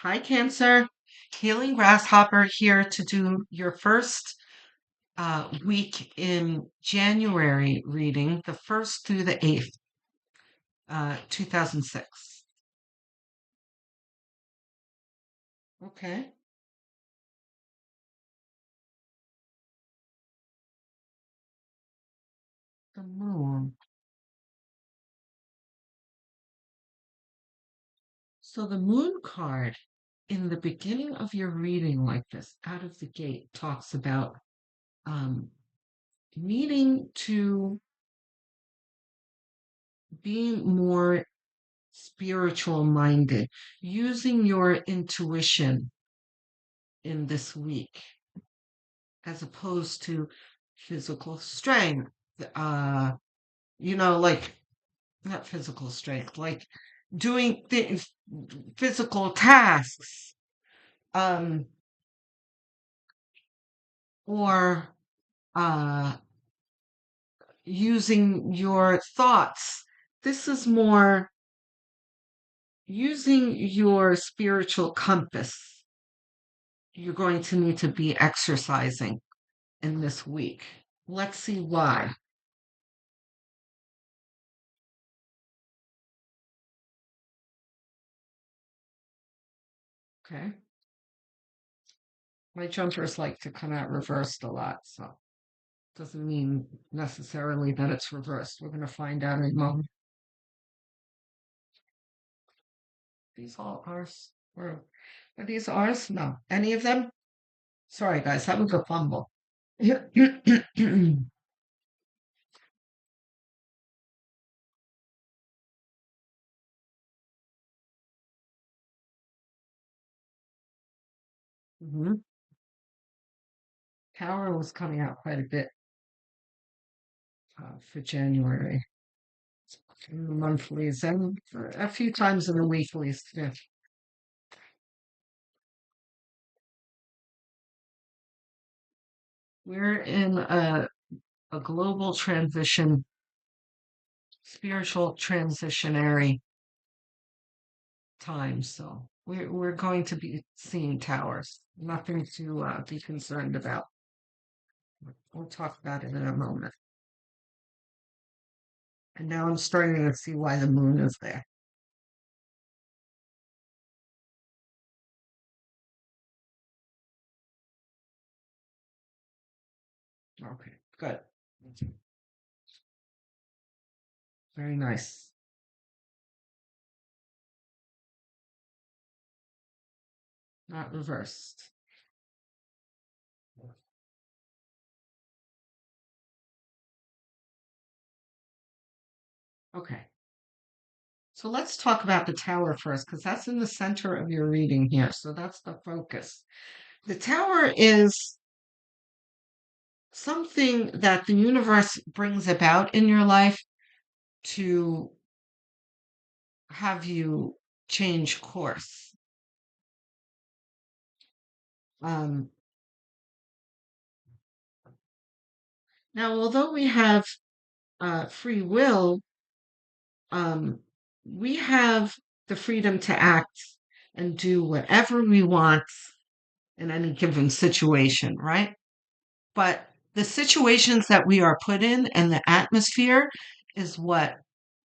Hi, Cancer. Healing Grasshopper here to do your first week in January reading, the 1st through the 8th, 2006. Okay. The moon. So the moon card in the beginning of your reading, like this, out of the gate, talks about um, needing to be more spiritual minded, using your intuition in this week as opposed to physical strength. Uh, like not physical strength, like doing things, physical tasks, um, or uh, using your thoughts. This is more using your spiritual compass. You're going to need to be exercising in this week. Let's see why. Okay. My jumpers like to come out reversed a lot, so doesn't mean necessarily that it's reversed. We're going to find out in a moment. These all ours? Or are these ours? No. Any of them? Sorry, guys, that was a fumble. Mhm. Tower was coming out quite a bit for January. In the monthlies and a few times in the weeklies too. We're in a global transition, spiritual transitionary time, so we're going to be seeing towers. Nothing to be concerned about. We'll talk about it in a moment. And now I'm starting to see why the moon is there. Okay, good. Very nice. Not reversed. Okay. So let's talk about the tower first, because that's in the center of your reading here. So that's the focus. The tower is something that the universe brings about in your life to have you change course. Um, Now, although we have free will, um, we have the freedom to act and do whatever we want in any given situation, right? But the situations that we are put in and the atmosphere is what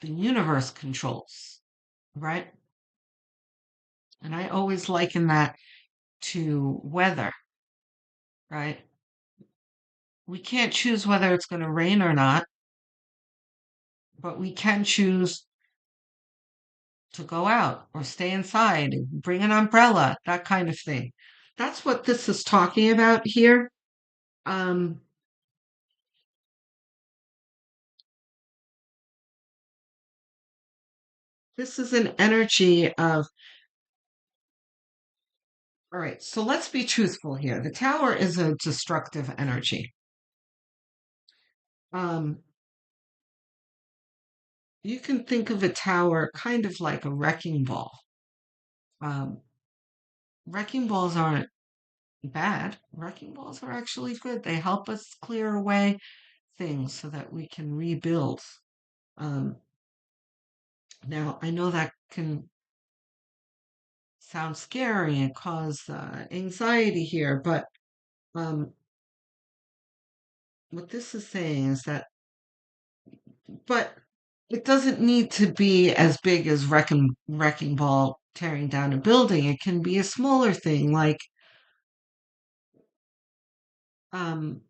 the universe controls, right? And I always liken that to weather, right? We can't choose whether it's going to rain or not, but we can choose to go out or stay inside, bring an umbrella, that kind of thing. That's what this is talking about here. Um, this is an energy of, all right, so let's be truthful here. The tower is a destructive energy. Um, you can think of a tower kind of like a wrecking ball. Um, Wrecking balls aren't bad. Wrecking balls are actually good. They help us clear away things so that we can rebuild. Um, Now, I know that can sound scary and cause anxiety here, but um, what this is saying is that, but it doesn't need to be as big as wrecking ball tearing down a building. It can be a smaller thing, like um,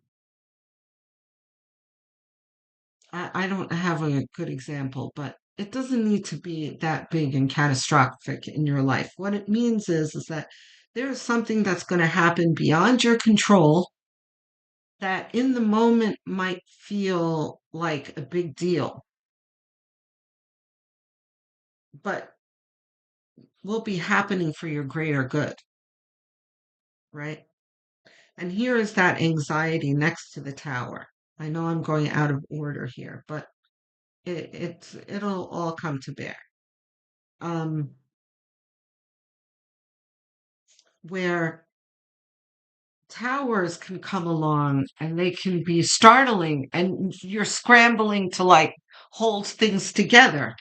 I don't have a good example, but it doesn't need to be that big and catastrophic in your life. What it means is that there is something that's going to happen beyond your control that in the moment might feel like a big deal, but will be happening for your greater good, right? And here is that anxiety next to the tower. I know I'm going out of order here, but it'll all come to bear. Um, where towers can come along and they can be startling and you're scrambling to like hold things together,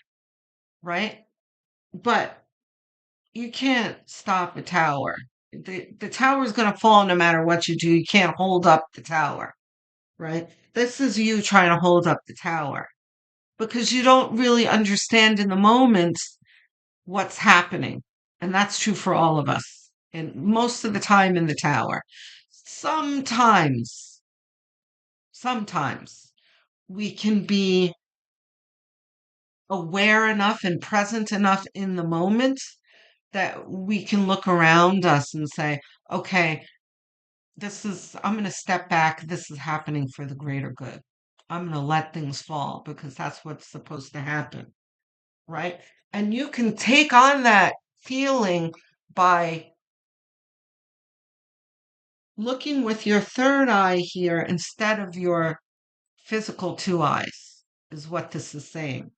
right? But you can't stop a tower. The tower is going to fall no matter what you do. You can't hold up the tower, right? This is you trying to hold up the tower because you don't really understand in the moment what's happening. And that's true for all of us. And most of the time in the tower. Sometimes we can be aware enough and present enough in the moment that we can look around us and say, okay, I'm going to step back. This is happening for the greater good. I'm going to let things fall because that's what's supposed to happen, right? And you can take on that feeling by looking with your third eye here instead of your physical two eyes, is what this is saying.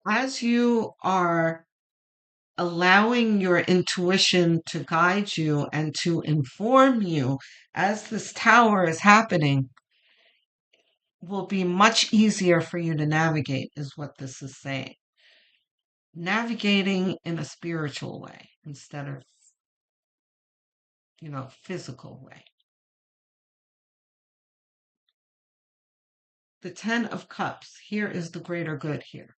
As you are allowing your intuition to guide you and to inform you as this tower is happening, will be much easier for you to navigate, is what this is saying. Navigating in a spiritual way instead of, physical way. The Ten of Cups. Here is the greater good here.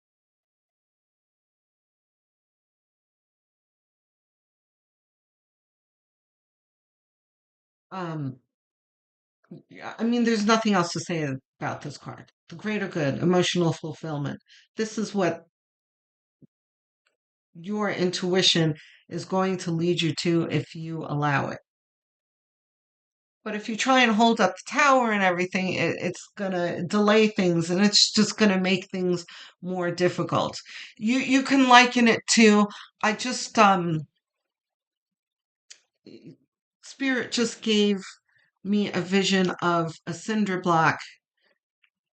Um, yeah, I mean, there's nothing else to say about this card. The greater good, emotional fulfillment. This is what your intuition is going to lead you to if you allow it. But if you try and hold up the tower and everything, it's going to delay things and it's just going to make things more difficult. You can liken it to, I just, Spirit just gave me a vision of a cinder block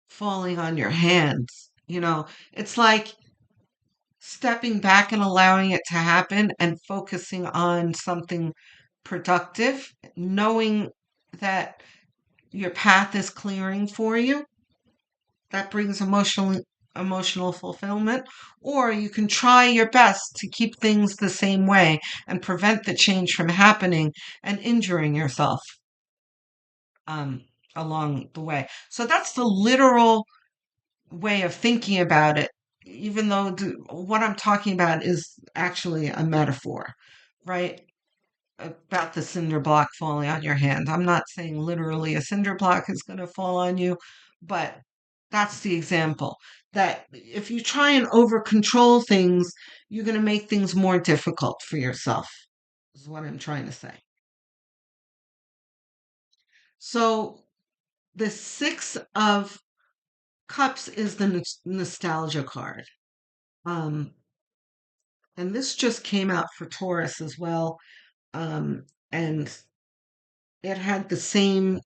falling on your hands. It's like stepping back and allowing it to happen and focusing on something productive, knowing that your path is clearing for you. That brings emotional fulfillment. Or you can try your best to keep things the same way and prevent the change from happening and injuring yourself um, along the way. So that's the literal way of thinking about it, even though what I'm talking about is actually a metaphor, right? About the cinder block falling on your hand. I'm not saying literally a cinder block is going to fall on you, but that's the example. That if you try and over control things, you're going to make things more difficult for yourself, is what I'm trying to say. So the Six of Cups is the nostalgia card. Um, and this just came out for Taurus as well. And it had the same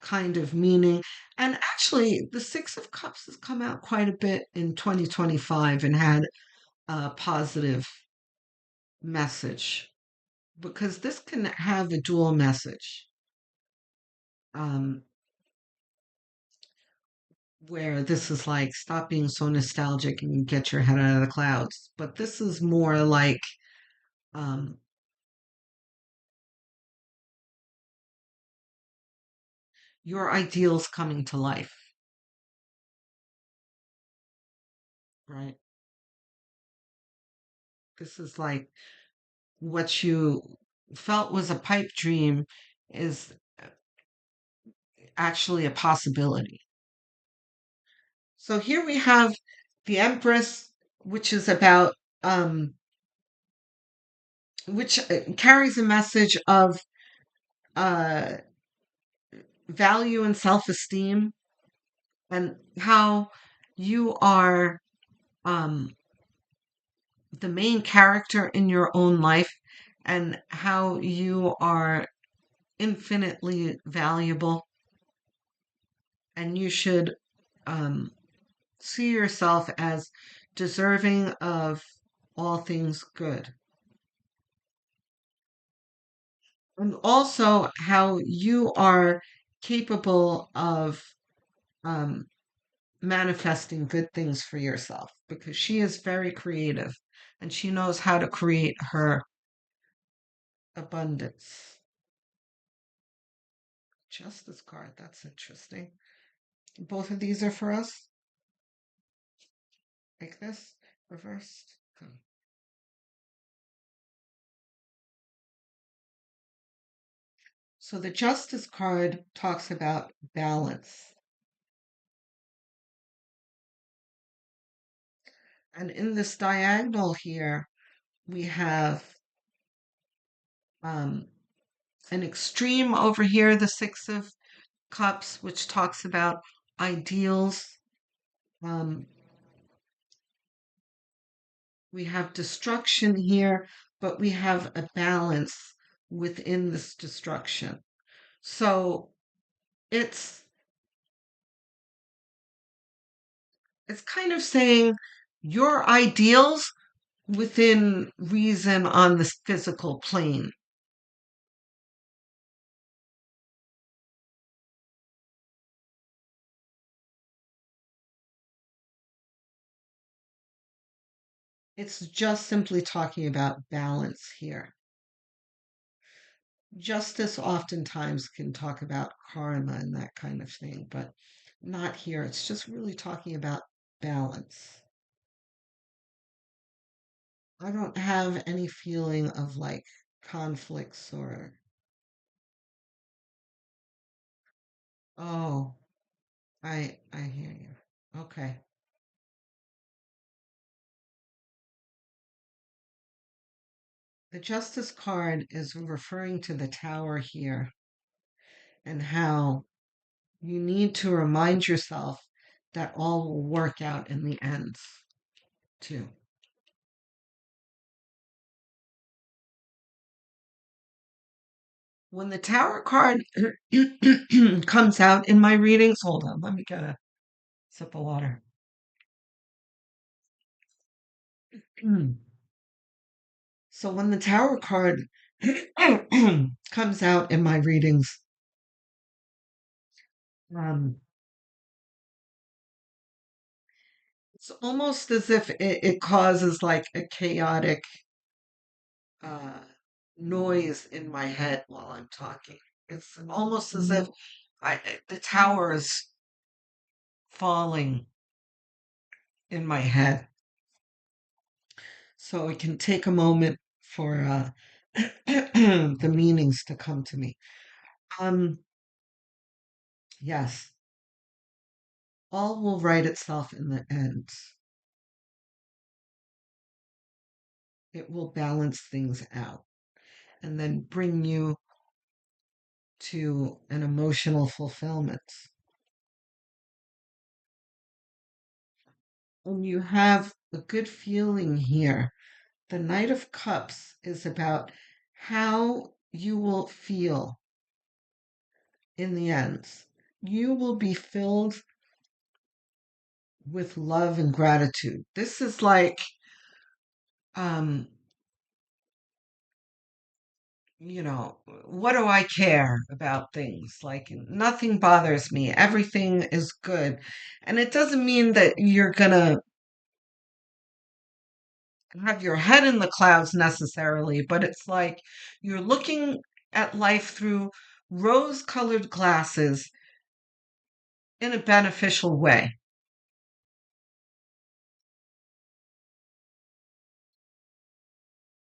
kind of meaning. And actually, the Six of Cups has come out quite a bit in 2025 and had a positive message because this can have a dual message. Um, where this is like stop being so nostalgic and get your head out of the clouds. But this is more like um, your ideals coming to life, right? This is like what you felt was a pipe dream is actually a possibility. So here we have the Empress, which is about, which carries a message of uh, value and self esteem and how you are um, the main character in your own life and how you are infinitely valuable and you should um, see yourself as deserving of all things good. And also how you are capable of um, manifesting good things for yourself because she is very creative and she knows how to create her abundance. Justice card, that's interesting. Both of these are for us, like this, reversed. So the Justice card talks about balance. And in this diagonal here, we have um, an extreme over here, the Six of Cups, which talks about ideals. Um, we have destruction here, but we have a balance within this destruction. So it's it's kind of saying your ideals within reason on this physical plane. It's just simply talking about balance here. Justice oftentimes can talk about karma and that kind of thing, but not here. It's just really talking about balance. I don't have any feeling of like conflicts or, oh, I hear you. Okay. The Justice card is referring to the Tower here and how you need to remind yourself that all will work out in the end, too. When the Tower card comes out in my readings, hold on, let me get a sip of water. So when the Tower card comes out in my readings, um, it's almost as if it causes like a chaotic uh, noise in my head while I'm talking. It's almost as if the tower is falling in my head. So it can take a moment for the meanings to come to me. Um, yes, all will right itself in the end. It will balance things out and then bring you to an emotional fulfillment. And you have a good feeling here. The Knight of Cups is about how you will feel in the end. You will be filled with love and gratitude. This is like um, what do I care about things? Like, nothing bothers me. Everything is good. And it doesn't mean that you're going to have your head in the clouds necessarily, but it's like you're looking at life through rose colored glasses in a beneficial way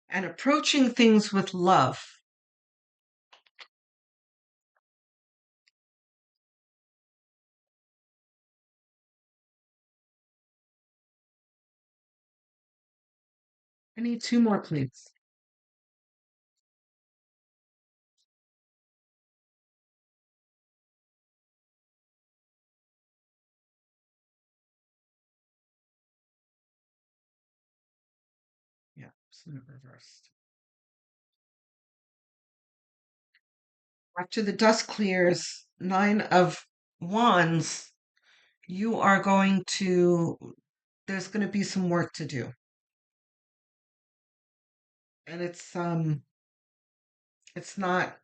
and approaching things with love. I need two more, please. Yeah, it's not reversed. After the dust clears, nine of wands, you are going to, there's going to be some work to do. And it's not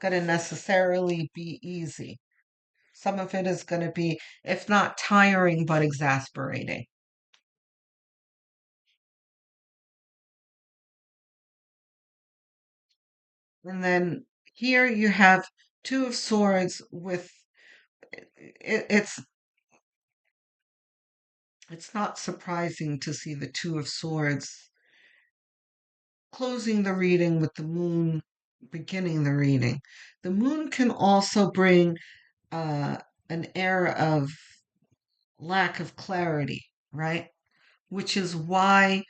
going to necessarily be easy. Some of it is going to be, if not tiring, but exasperating. And then here you have two of swords with it, it's not surprising to see the two of swords closing the reading with the moon beginning the reading. The moon can also bring uh, an air of lack of clarity, right? Which is why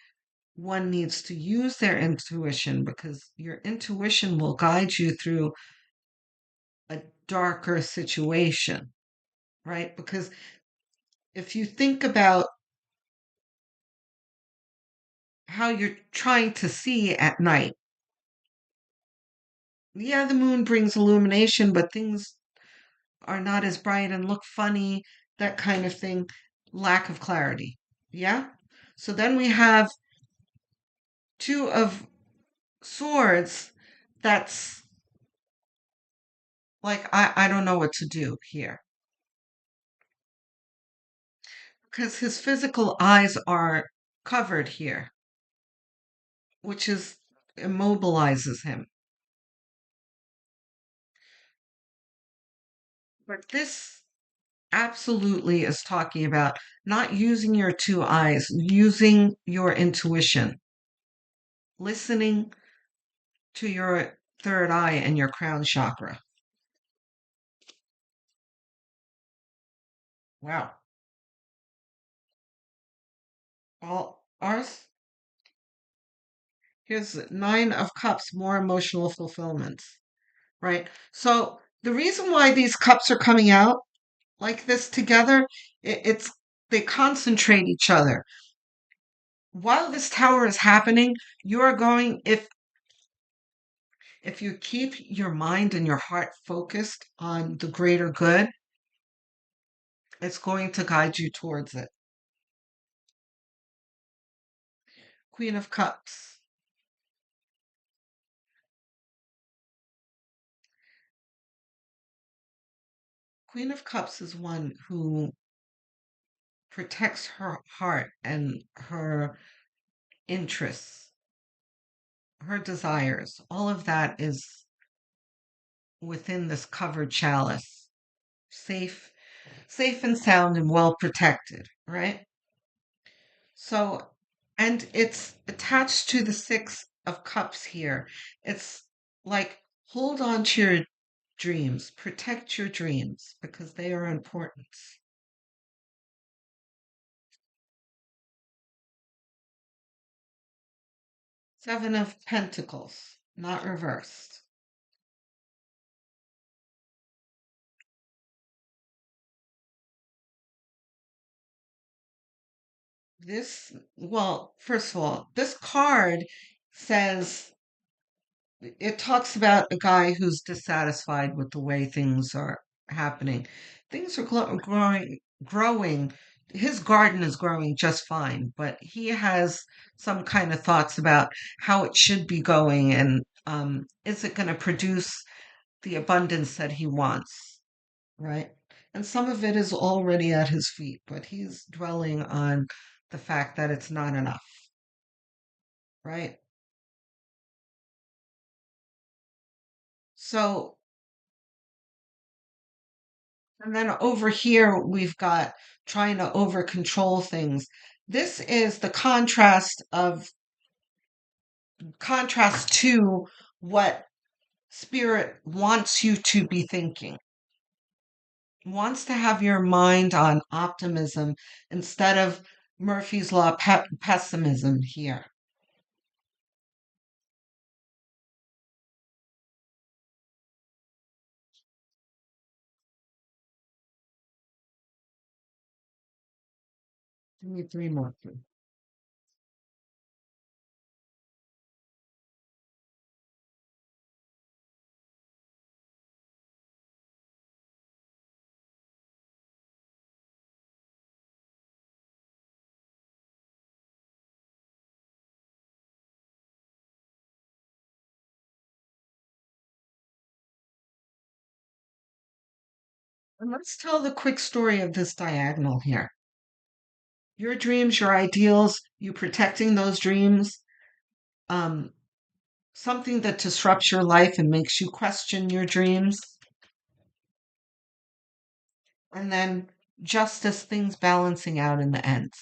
one needs to use their intuition because your intuition will guide you through a darker situation, right? Because if you think about how you're trying to see at night, yeah, the moon brings illumination, but things are not as bright and look funny, that kind of thing, lack of clarity. Yeah? So then we have two of swords that's like, I don't know what to do here. Because his physical eyes are covered here, which is immobilizes him. But this absolutely is talking about not using your two eyes, using your intuition, listening to your third eye and your crown chakra. Wow. All ours. Here's nine of cups, more emotional fulfillments, right? So the reason why these cups are coming out like this together, it's they concentrate each other. While this tower is happening, you are going if you keep your mind and your heart focused on the greater good, it's going to guide you towards it. Queen of Cups. Queen of Cups is one who protects her heart and her interests, her desires. All of that is within this covered chalice, safe, safe and sound and well protected, right? So, and it's attached to the Six of Cups here. It's like hold on to your dreams, protect your dreams because they are important. Seven of Pentacles, not reversed. This, well, first of all, this card says it talks about a guy who's dissatisfied with the way things are happening. Things are growing. His garden is growing just fine, but he has some kind of thoughts about how it should be going and is it going to produce the abundance that he wants, right? And some of it is already at his feet, but he's dwelling on the fact that it's not enough, right? So, and then over here, we've got trying to over control things. This is the contrast to what spirit wants you to be thinking, wants to have your mind on optimism instead of Murphy's Law pessimism here. Give me three more, please. And let's tell the quick story of this diagonal here. Your dreams, your ideals, you protecting those dreams, um, something that disrupts your life and makes you question your dreams, and then justice, things balancing out in the end.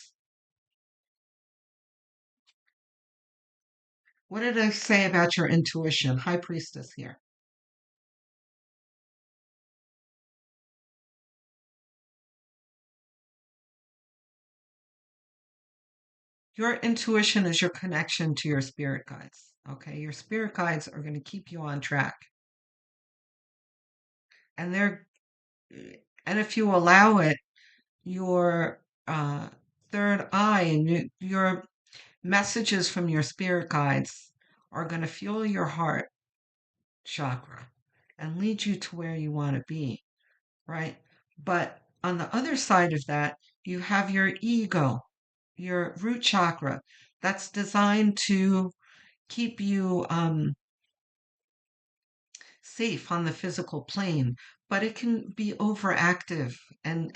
What did I say about your intuition? High Priestess here. Your intuition is your connection to your spirit guides. Okay, your spirit guides are going to keep you on track. And they're and if you allow it, your third eye and your messages from your spirit guides are going to fuel your heart chakra and lead you to where you want to be, right? But on the other side of that, you have your ego, your root chakra, that's designed to keep you safe on the physical plane, but it can be overactive and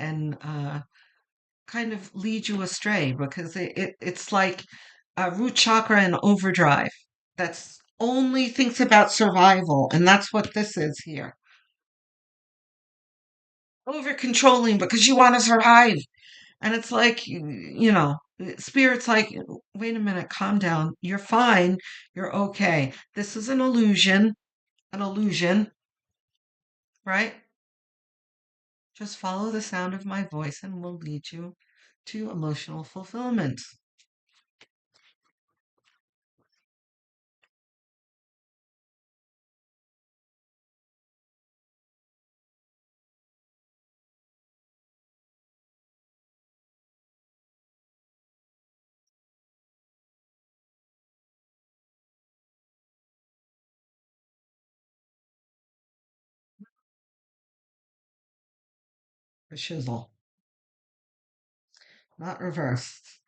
kind of lead you astray because it's like a root chakra in overdrive that's only thinks about survival, and that's what this is here. Over controlling because you want to survive. And it's like, spirit's like, wait a minute, calm down. You're fine. You're okay. This is an illusion, right? Just follow the sound of my voice and will lead you to emotional fulfillment. A shizzle, not reversed.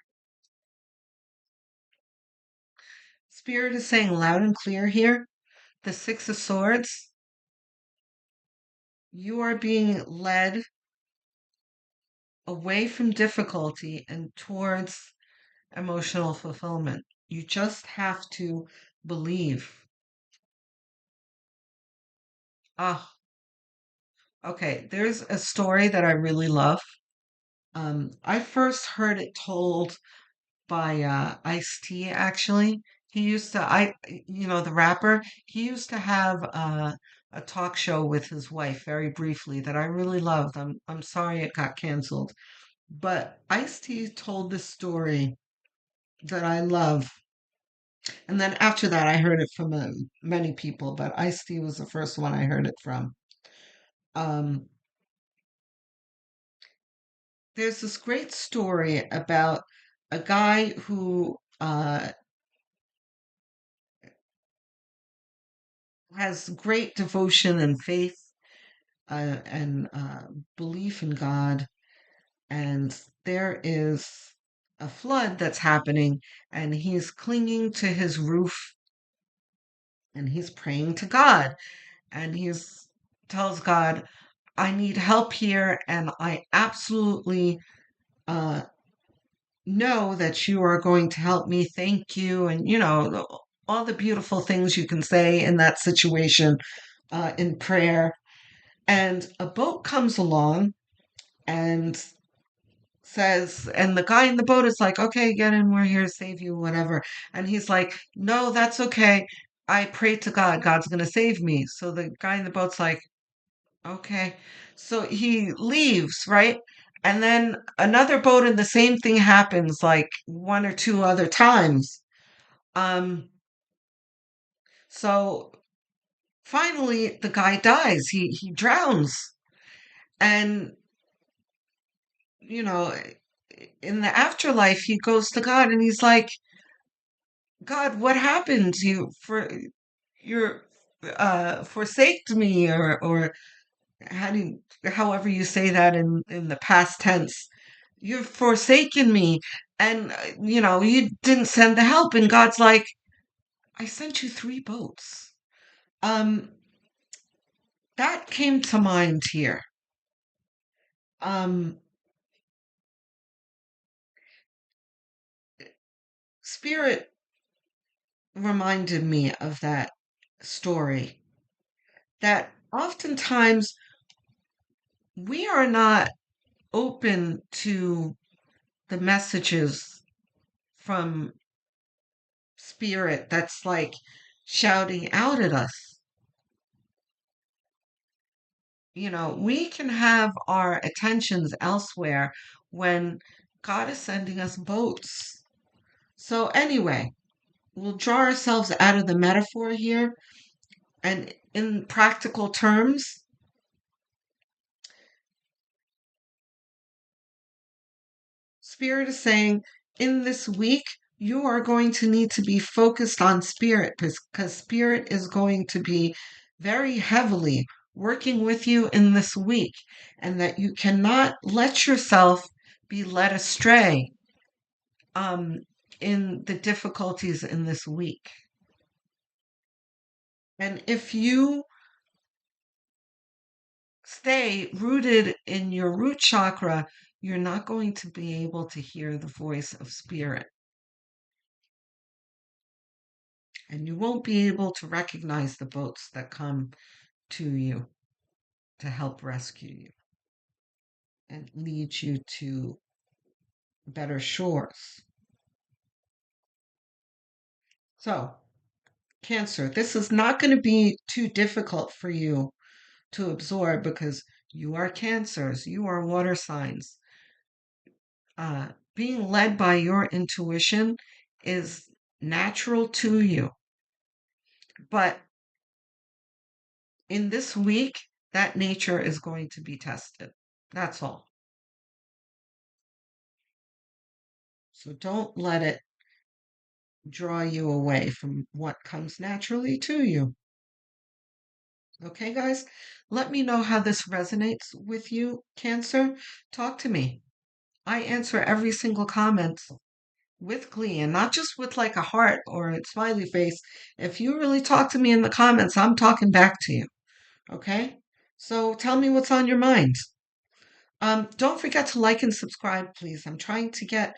Spirit is saying loud and clear here. The Six of Swords, you are being led away from difficulty and towards emotional fulfillment. You just have to believe. Ah, okay. There's a story that I really love. I first heard it told by Ice-T actually. He used to the rapper, he used to have a talk show with his wife very briefly that I really loved. I'm sorry it got canceled. But Ice-T told this story that I love. And then after that I heard it from many people, but Ice-T was the first one I heard it from. Um, there's this great story about a guy who has great devotion and faith and belief in God. And there is a flood that's happening, and he's clinging to his roof and he's praying to God, and he's tells God, I need help here, and I absolutely uh, know that you are going to help me. Thank you. And, all the beautiful things you can say in that situation in prayer. And a boat comes along and says, and the guy in the boat is like, okay, get in, we're here to save you, whatever. And he's like, no, that's okay. I prayed to God. God's going to save me. So the guy in the boat's like, okay. So he leaves, right? And then another boat and the same thing happens like one or two other times. Um, so finally the guy dies. He drowns. And you know, in the afterlife he goes to God and he's like, God, what happened? You're forsaked me, or however you say that in the past tense. You've forsaken me, and you didn't send the help. And God's like, I sent you three boats. Um, that came to mind here. Um, Spirit reminded me of that story. That oftentimes we are not open to the messages from Spirit that's like shouting out at us. We can have our attentions elsewhere when God is sending us boats. So, anyway, we'll draw ourselves out of the metaphor here. And in practical terms, Spirit is saying, in this week, you are going to need to be focused on Spirit because Spirit is going to be very heavily working with you in this week, and that you cannot let yourself be led astray um, in the difficulties in this week. And if you stay rooted in your root chakra, you're not going to be able to hear the voice of Spirit. And you won't be able to recognize the boats that come to you to help rescue you and lead you to better shores. So, Cancer, this is not going to be too difficult for you to absorb because you are Cancers, you are water signs. Being led by your intuition is natural to you. But in this week, that nature is going to be tested. That's all. So don't let it draw you away from what comes naturally to you. Okay, guys? Let me know how this resonates with you, Cancer. Talk to me. I answer every single comment with glee and not just with like a heart or a smiley face. If you really talk to me in the comments, I'm talking back to you. Okay? So tell me what's on your mind. Don't forget to like and subscribe, please. I'm trying to get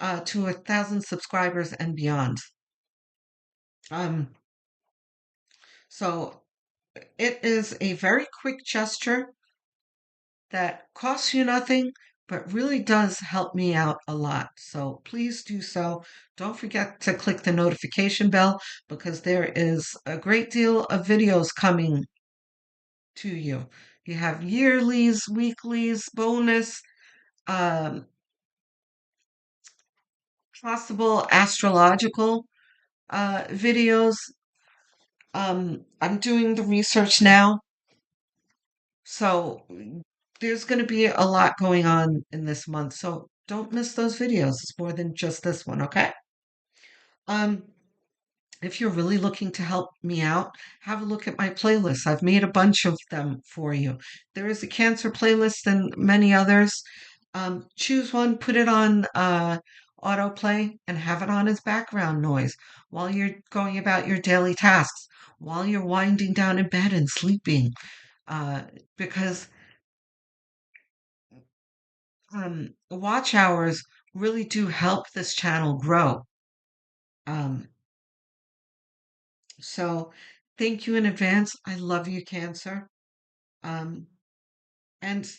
to 1,000 subscribers and beyond. Um, so it is a very quick gesture that costs you nothing, but really does help me out a lot. So please do so. Don't forget to click the notification bell because there is a great deal of videos coming to you. You have yearlies, weeklies, bonus, um, possible astrological videos. I'm doing the research now, so there's going to be a lot going on in this month. So don't miss those videos. It's more than just this one, okay? Um, if you're really looking to help me out, have a look at my playlists. I've made a bunch of them for you. There is a cancer playlist and many others. Choose one, put it on autoplay and have it on as background noise while you're going about your daily tasks, while you're winding down in bed and sleeping, because watch hours really do help this channel grow. Um, so thank you in advance. I love you, Cancer. Um, and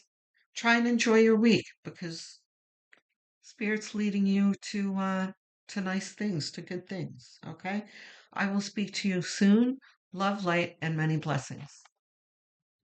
try and enjoy your week because Spirit's leading you to nice things, to good things. Okay. I will speak to you soon. Love, light, and many blessings.